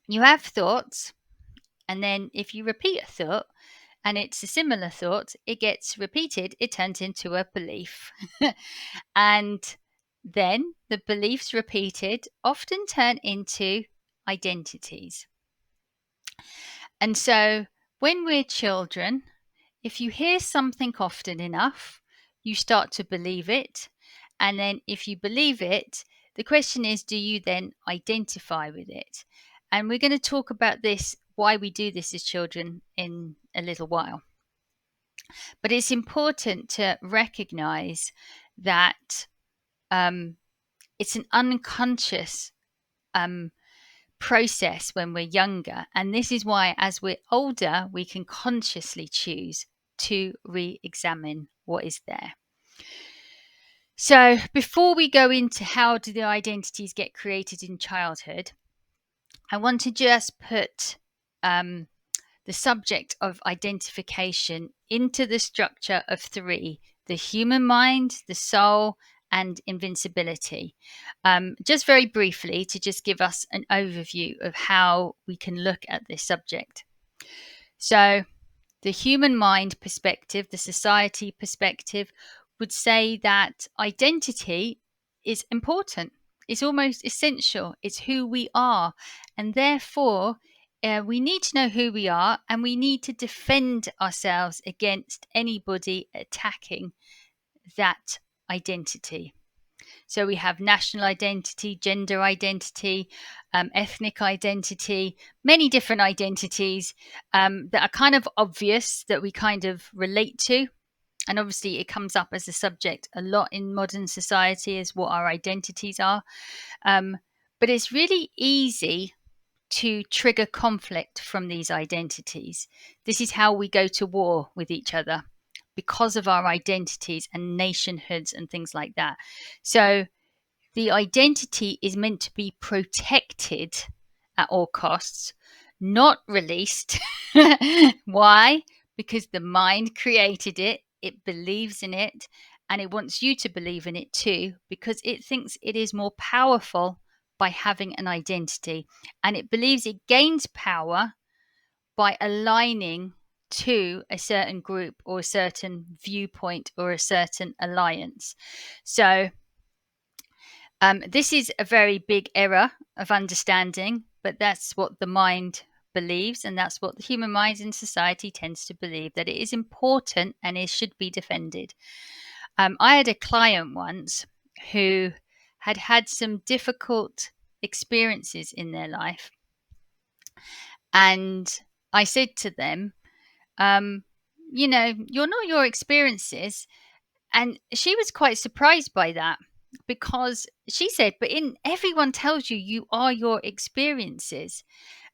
You have thoughts, and then if you repeat a thought and it's a similar thought, it gets repeated, it turns into a belief. And then the beliefs repeated often turn into identities. And so when we're children, if you hear something often enough, you start to believe it. And then if you believe it, the question is, do you then identify with it? And we're going to talk about this, why we do this as children, in a little while. But it's important to recognize that it's an unconscious process when we're younger. And this is why, as we're older, we can consciously choose to re examine what is there. So, before we go into how do the identities get created in childhood, I want to just put the subject of identification into the structure of three: the human mind, the soul, and invincibility. Just very briefly, to just give us an overview of how we can look at this subject. So, the human mind perspective, the society perspective, would say that identity is important. It's almost essential. It's who we are. And therefore, we need to know who we are, and we need to defend ourselves against anybody attacking that identity. So we have national identity, gender identity, ethnic identity, many different identities that are kind of obvious, that we kind of relate to. And obviously, it comes up as a subject a lot in modern society, as what our identities are. But it's really easy to trigger conflict from these identities. This is how we go to war with each other, because of our identities and nationhoods and things like that. So the identity is meant to be protected at all costs, not released. Why? Because the mind created it, it believes in it, and it wants you to believe in it too, because it thinks it is more powerful by having an identity. And it believes it gains power by aligning to a certain group or a certain viewpoint or a certain alliance. So this is a very big error of understanding, but that's what the mind believes, and that's what the human mind in society tends to believe, that it is important and it should be defended. I had a client once who had had some difficult experiences in their life, and I said to them, you're not your experiences. And she was quite surprised by that, because she said, but everyone tells you you are your experiences,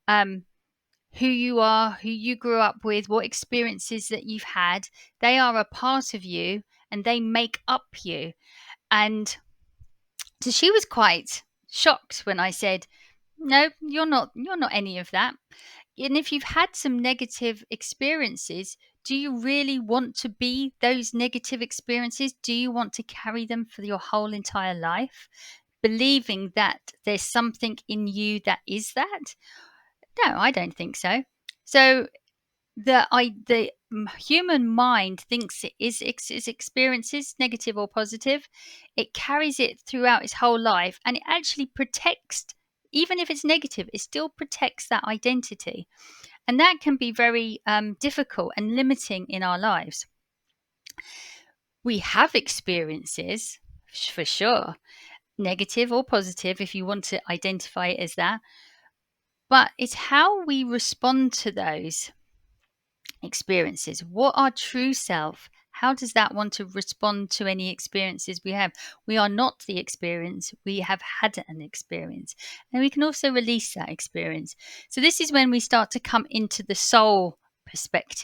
who you are, who you grew up with, what experiences that you've had, they are a part of you and they make up you. And so she was quite shocked when I said, no, you're not any of that. And if you've had some negative experiences, do you really want to be those negative experiences? Do you want to carry them for your whole entire life, believing that there's something in you that is that? No, I don't think so. So the human mind thinks it is its experiences, negative or positive. It carries it throughout its whole life, and it actually protects. Even if it's negative, it still protects that identity. And that can be very difficult and limiting in our lives. We have experiences, for sure, negative or positive, if you want to identify it as that. But it's how we respond to those experiences. What our true self, how does that want to respond to any experiences we have? We are not the experience. We have had an experience, and we can also release that experience. So this is when we start to come into the soul perspective.